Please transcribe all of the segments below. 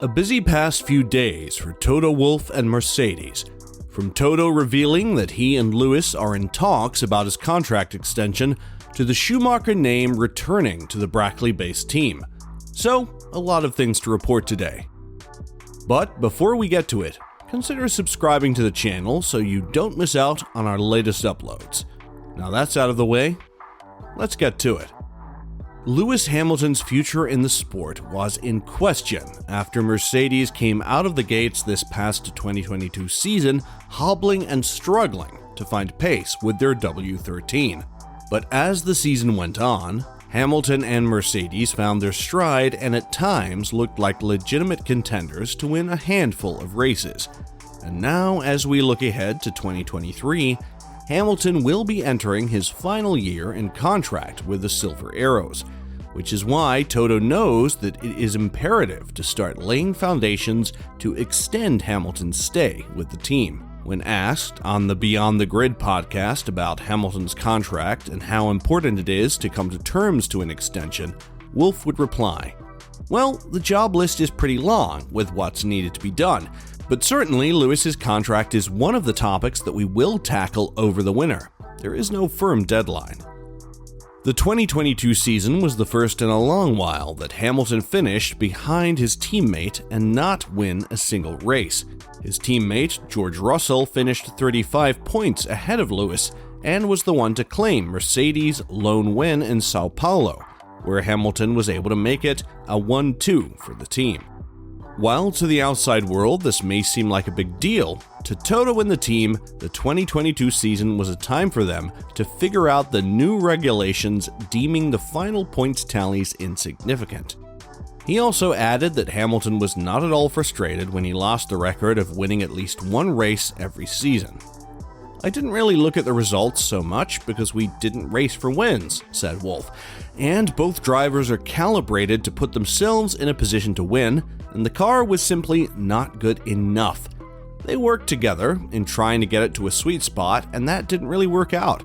A busy past few days for Toto Wolff and Mercedes. From Toto revealing that he and Lewis are in talks about his contract extension, to the Schumacher name returning to the Brackley-based team. So, a lot of things to report today. But before we get to it, consider subscribing to the channel so you don't miss out on our latest uploads. Now that's out of the way, let's get to it. Lewis Hamilton's future in the sport was in question after Mercedes came out of the gates this past 2022 season hobbling and struggling to find pace with their W13. But as the season went on, Hamilton and Mercedes found their stride and at times looked like legitimate contenders to win a handful of races. And now, as we look ahead to 2023, Hamilton will be entering his final year in contract with the Silver Arrows, which is why Toto knows that it is imperative to start laying foundations to extend Hamilton's stay with the team. When asked on the Beyond the Grid podcast about Hamilton's contract and how important it is to come to terms to an extension, Wolff would reply, "Well, the job list is pretty long with what's needed to be done, but certainly Lewis's contract is one of the topics that we will tackle over the winter. There is no firm deadline." The 2022 season was the first in a long while that Hamilton finished behind his teammate and not win a single race. His teammate, George Russell, finished 35 points ahead of Lewis and was the one to claim Mercedes' lone win in Sao Paulo, where Hamilton was able to make it a 1-2 for the team. While to the outside world this may seem like a big deal, to Toto and the team, the 2022 season was a time for them to figure out the new regulations deeming the final points tallies insignificant. He also added that Hamilton was not at all frustrated when he lost the record of winning at least one race every season. "I didn't really look at the results so much because we didn't race for wins," said Wolff, "and both drivers are calibrated to put themselves in a position to win, and the car was simply not good enough. They worked together in trying to get it to a sweet spot, and that didn't really work out.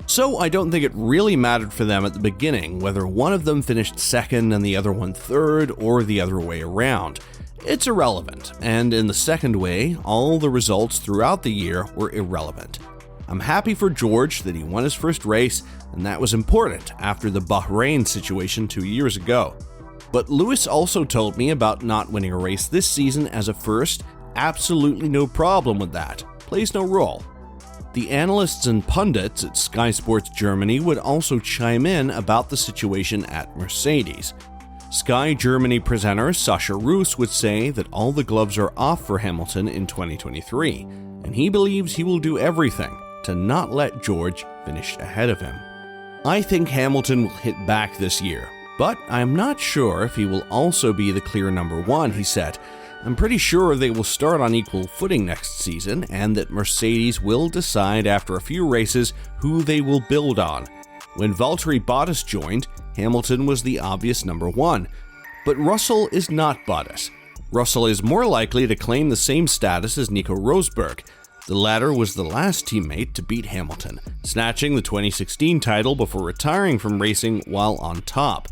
So I don't think it really mattered for them at the beginning whether one of them finished second and the other one third, or the other way around. It's irrelevant, and in the second way, all the results throughout the year were irrelevant. I'm happy for George that he won his first race, and that was important after the Bahrain situation 2 years ago. But Lewis also told me about not winning a race this season as a first. Absolutely no problem with that. Plays no role." The analysts and pundits at Sky Sports Germany would also chime in about the situation at Mercedes. Sky Germany presenter Sascha Roos would say that all the gloves are off for Hamilton in 2023, and he believes he will do everything to not let George finish ahead of him. "I think Hamilton will hit back this year, but I'm not sure if he will also be the clear number one," he said. "I'm pretty sure they will start on equal footing next season and that Mercedes will decide after a few races who they will build on. When Valtteri Bottas joined, Hamilton was the obvious number one. But Russell is not Bottas. Russell is more likely to claim the same status as Nico Rosberg. The latter was the last teammate to beat Hamilton, snatching the 2016 title before retiring from racing while on top.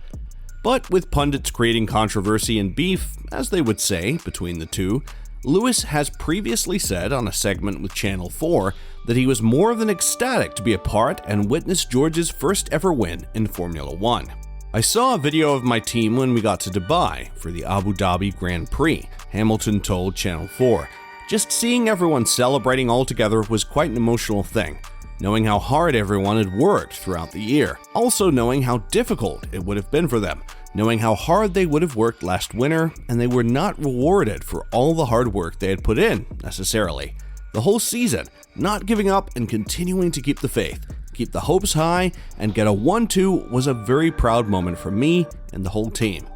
But with pundits creating controversy and beef, as they would say, between the two, Lewis has previously said on a segment with Channel 4 that he was more than ecstatic to be a part and witness George's first ever win in Formula One. "I saw a video of my team when we got to Dubai for the Abu Dhabi Grand Prix," Hamilton told Channel 4. "Just seeing everyone celebrating all together was quite an emotional thing. Knowing how hard everyone had worked throughout the year. Also knowing how difficult it would have been for them. Knowing how hard they would have worked last winter, and they were not rewarded for all the hard work they had put in, necessarily. The whole season, not giving up and continuing to keep the faith, keep the hopes high, and get a 1-2 was a very proud moment for me and the whole team."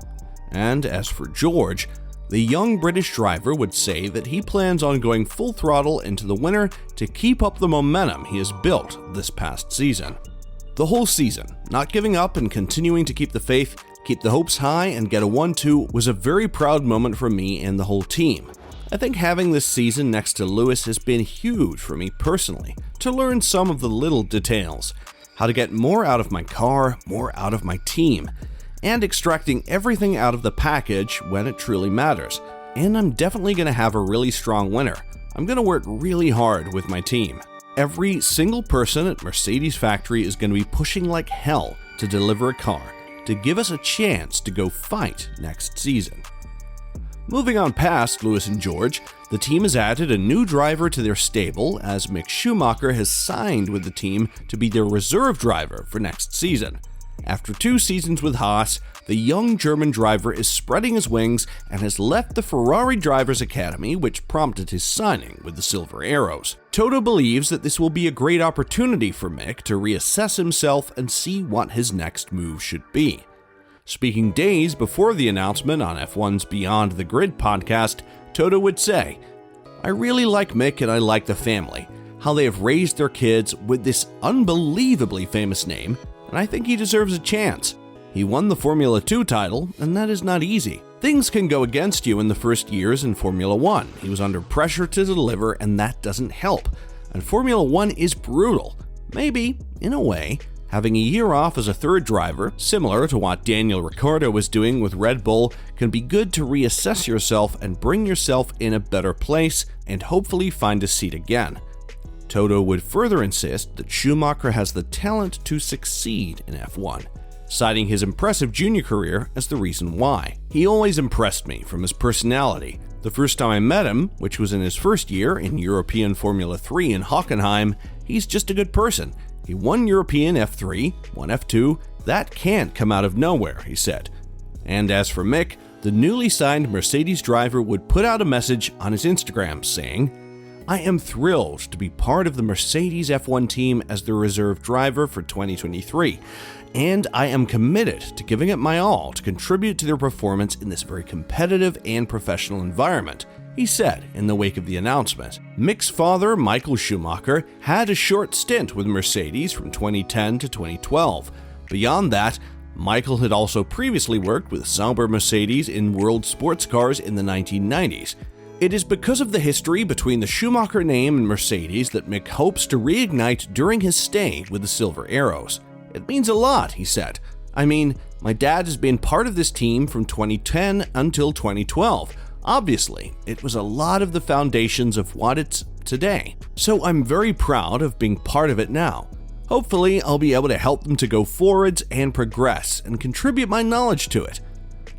And as for George, the young British driver would say that he plans on going full throttle into the winter to keep up the momentum he has built this past season. "The whole season, not giving up and continuing to keep the faith, keep the hopes high, and get a 1-2 was a very proud moment for me and the whole team. I think having this season next to Lewis has been huge for me personally, to learn some of the little details, how to get more out of my car, more out of my team, and extracting everything out of the package when it truly matters. and I'm definitely going to have a really strong winner. I'm going to work really hard with my team. Every single person at Mercedes factory is going to be pushing like hell to deliver a car, to give us a chance to go fight next season. Moving on past Lewis and George, the team has added a new driver to their stable as Mick Schumacher has signed with the team to be their reserve driver for next season. After 2 seasons with Haas, the young German driver is spreading his wings and has left the Ferrari Drivers Academy, which prompted his signing with the Silver Arrows. Toto believes that this will be a great opportunity for Mick to reassess himself and see what his next move should be. Speaking days before the announcement on F1's Beyond the Grid podcast, Toto would say, "I really like Mick and I like the family, how they have raised their kids with this unbelievably famous name, and I think he deserves a chance. He won the Formula 2 title, and that is not easy. Things can go against you in the first years in Formula 1. He was under pressure to deliver, and that doesn't help. And Formula 1 is brutal. Maybe, in a way, having a year off as a third driver, similar to what Daniel Ricciardo was doing with Red Bull, can be good to reassess yourself and bring yourself in a better place and hopefully find a seat again." Toto would further insist that Schumacher has the talent to succeed in F1, citing his impressive junior career as the reason why. "He always impressed me from his personality. The first time I met him, which was in his first year in European Formula 3 in Hockenheim, he's just a good person. He won European F3, won F2, that can't come out of nowhere," he said. And as for Mick, the newly signed Mercedes driver would put out a message on his Instagram saying, "I am thrilled to be part of the Mercedes F1 team as the reserve driver for 2023, and I am committed to giving it my all to contribute to their performance in this very competitive and professional environment," he said in the wake of the announcement. Mick's father, Michael Schumacher, had a short stint with Mercedes from 2010 to 2012. Beyond that, Michael had also previously worked with Sauber Mercedes in world sports cars in the 1990s. It is because of the history between the Schumacher name and Mercedes that Mick hopes to reignite during his stay with the Silver Arrows. "It means a lot," he said. "I mean, my dad has been part of this team from 2010 until 2012. Obviously, it was a lot of the foundations of what it's today. So I'm very proud of being part of it now. Hopefully, I'll be able to help them to go forwards and progress and contribute my knowledge to it.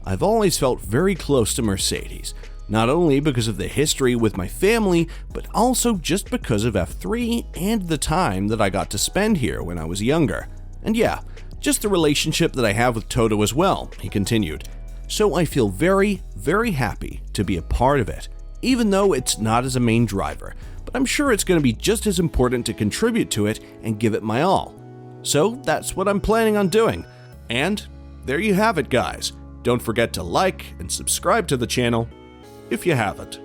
I've always felt very close to Mercedes, not only because of the history with my family, but also just because of F3 and the time that I got to spend here when I was younger. And yeah, just the relationship that I have with Toto as well," he continued. "So I feel very, very happy to be a part of it, even though it's not as a main driver, but I'm sure it's going to be just as important to contribute to it and give it my all. So that's what I'm planning on doing." And there you have it, guys. Don't forget to like and subscribe to the channel if you haven't.